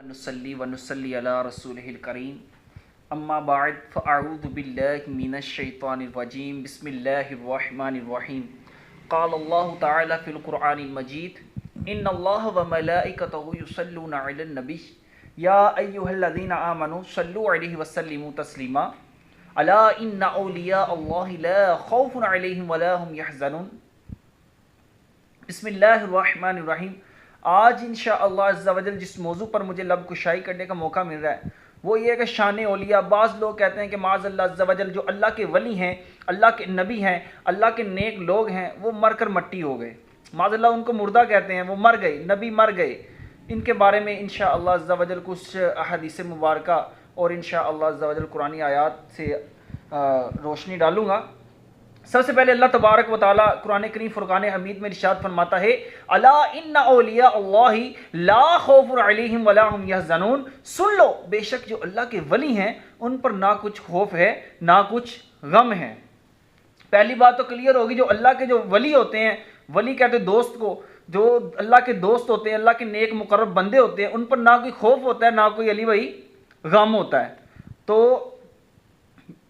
वनुसल्ली वनुसल्ली अला रसूलिहिल करीम अम्मा बाद फ़अऊज़ु बिल्लाहि मिनश शैतानिर रजीम बिस्मिल्लाहिर रहमानिर रहीम क़ाल अल्लाहु तआला फ़िल क़ुरआनिल मजीद इन्नल्लाह व मलाइकतहु युसल्लूना अलन नबी या अय्युहल्लज़ीना आमनू सल्लू अलैहि व सल्लिमू तस्लीमा अला इन्ना औलिया अल्लाहि ला खौफुन अलैहिम व ला हुम यहज़नून। बिस्मिल्लाहिर रहमानिर रहीम। आज इंशाअल्लाह अज़्ज़ा वजल जिस मौजू पर मुझे लब कुशाई करने का मौका मिल रहा है वो ये है कि शान औलिया। बाज़ लोग कहते हैं कि माज़अल्लाह अज़्ज़ा वजल जो अल्लाह के वली हैं, अल्लाह के नबी हैं, अल्लाह के नेक लोग हैं, वो मर कर मट्टी हो गए। माज़अल्लाह उनको मुर्दा कहते हैं, वो मर गए, नबी मर गए। इनके बारे में इंशाअल्लाह अज़्ज़ा वजल कुछ अहादीस मुबारका और इंशाअल्लाह अज़्ज़ा वजल कुरानी आयात से रोशनी डालूँगा। सबसे पहले अल्लाह तबारक व तआला कुरान करीम फुरकान हमीद में इरशाद फरमाता है, अला इन्ना औलिया अल्लाहि ला खौफुन अलैहिम वला हुम यहज़नून। सुन लो, बेशक जो अल्लाह के वली हैं उन पर ना कुछ खौफ है ना कुछ गम है। पहली बात तो क्लियर होगी, जो अल्लाह के जो वली होते हैं, वली कहते हैं दोस्त को, जो अल्लाह के दोस्त होते हैं, अल्लाह के नेक मुकर्रब बंदे होते हैं, उन पर ना कोई खौफ होता है ना कोई अली भाई गम होता है। तो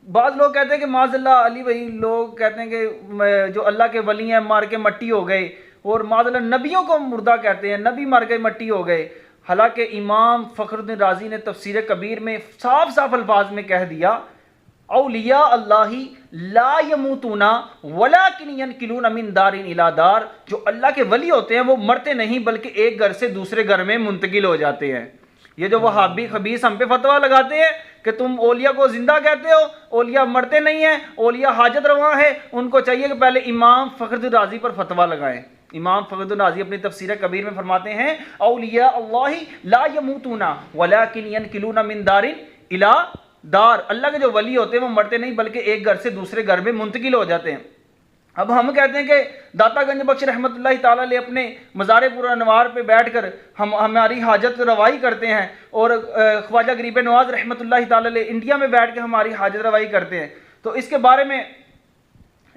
बाद लोग कहते हैं कि माज़अल्लाह अली भाई, लोग कहते हैं कि जो अल्लाह के वली हैं मार के मट्टी हो गए, और माज़अल्लाह नबियों को मुर्दा कहते हैं, नबी मर गए मट्टी हो गए। हालांकि इमाम फ़खरुद्दीन राज़ी ने तफसीर कबीर में साफ साफ अल्फाज में कह दिया, औलिया अल्लाही ला यमूतूना वलाकिन यनकिलूना मिन दारिन इला दार। जो अल्लाह के वली होते हैं वो मरते नहीं बल्कि एक घर से दूसरे घर में मुंतकिल हो जाते हैं। ये जो वहाबी खबीस हम पे फतवा लगाते हैं कि तुम औलिया को जिंदा कहते हो, औलिया मरते नहीं हैं, औलिया हाजत रवा है, उनको चाहिए कि पहले इमाम फ़खरुद्दीन राज़ी पर फतवा लगाएं। इमाम फ़खरुद्दीन राज़ी अपनी तफसीर कबीर में फरमाते हैं, औलिया अल्लाही ला यमूतूना वलाकिन यनकिलूना मिन दारिन इला दार। अल्लाह के जो वली होते हैं वो मरते नहीं बल्कि एक घर से दूसरे घर में मुंतकिल हो जाते हैं। अब हम कहते हैं कि दाता गंज बख्श रहमतुल्लाहि ताला अलैह अपने मज़ार पुरअनवार पे बैठकर हम हमारी हाजत रवाई करते हैं, और ख्वाजा गरीब नवाज रहमतुल्लाहि ताला अलैह इंडिया में बैठ के हमारी हाजत रवाई करते हैं। तो इसके बारे में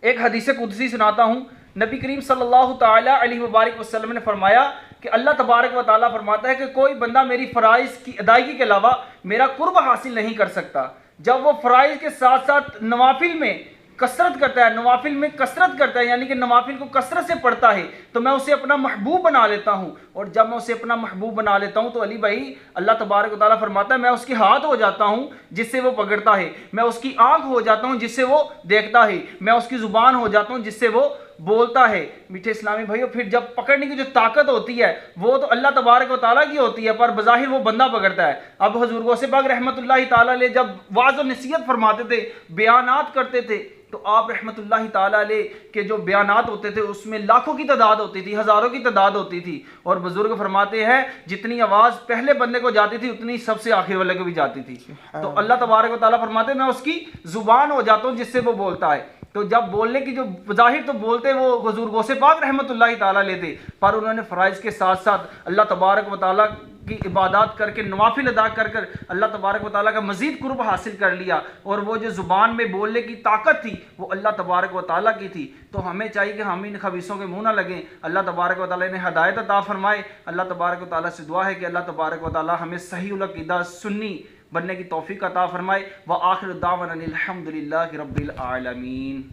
एक हदीस कुदसी सुनाता हूँ। नबी करीम सल्लल्लाहु ताला अलैहि वसल्लम ने फरमाया कि अल्लाह तबारक व ताला फरमाता है कि कोई बंदा मेरी फ़राइज़ की अदायगी के अलावा मेरा कुर्ब हासिल नहीं कर सकता। जब वो फ़राइज़ के साथ साथ नवाफिल में कसरत करता है, नवाफिल में कसरत करता है, यानी कि नवाफिल को कसरत से पढ़ता है, तो मैं उसे अपना महबूब बना लेता हूँ। और जब मैं उसे अपना महबूब बना लेता हूँ तो अली भाई अल्लाह तबारक व तआला फरमाता है मैं उसके हाथ हो जाता हूँ जिससे वो पकड़ता है, मैं उसकी आँख हो जाता हूँ जिससे वो देखता है, मैं उसकी ज़ुबान हो जाता हूँ जिससे वो बोलता है। मीठे इस्लामी भाइयों, फिर जब पकड़ने की जो ताकत होती है वो तो अल्लाह तबारक व तआला की होती है, पर बज़ाहिर वो बंदा पकड़ता है। अब हज़ूर गौसे पाक रहमतुल्लाहि ताला अलैह जब वाज़ और नसीहत फरमाते थे, बयानात करते थे, तो आप रहमतुल्लाहि ताला अलैह के जो बयानात होते थे उसमें लाखों की तादाद होती थी, हज़ारों की तादाद होती थी। और बुजुर्ग फरमाते हैं जितनी आवाज़ पहले बंदे को जाती थी उतनी सबसे आखिर वाले को भी जाती थी। तो अल्लाह तबारक व तआला फरमाते हैं मैं उसकी ज़ुबान हो जाता हूँ जिससे वो बोलता है। तो जब बोलने की जो ज़ाहिर तो बोलते वो हुज़ूर गौसे पाक रहमतुल्लाहि ताला अलैह थे, पर उन्होंने फ़राइज़ के साथ साथ अल्लाह तबारक व तआला की इबादत करके नवाफिल अदा कर कर अल्लाह तबारक व तआला का मज़ीद कुर्ब हासिल कर लिया। और वो जो ज़ुबान में बोलने की ताकत थी वो अल्लाह तबारक व तआला की थी। तो हमें चाहिए कि हम इन खबीसों के मुँह ना लगें। अल्लाह तबारक व तआला इन्हें हदायत अता फरमाए। अल्लाह तबारक व तआला से दुआ है कि अल्लाह तबारक व तआला हमें सही उल अक़ीदा सुन्नी बनने की तौफ़ीक़ अता फरमाए। व आखिर दावाना अनिल हम्दुलिल्लाहि रब्बिल आलमीन।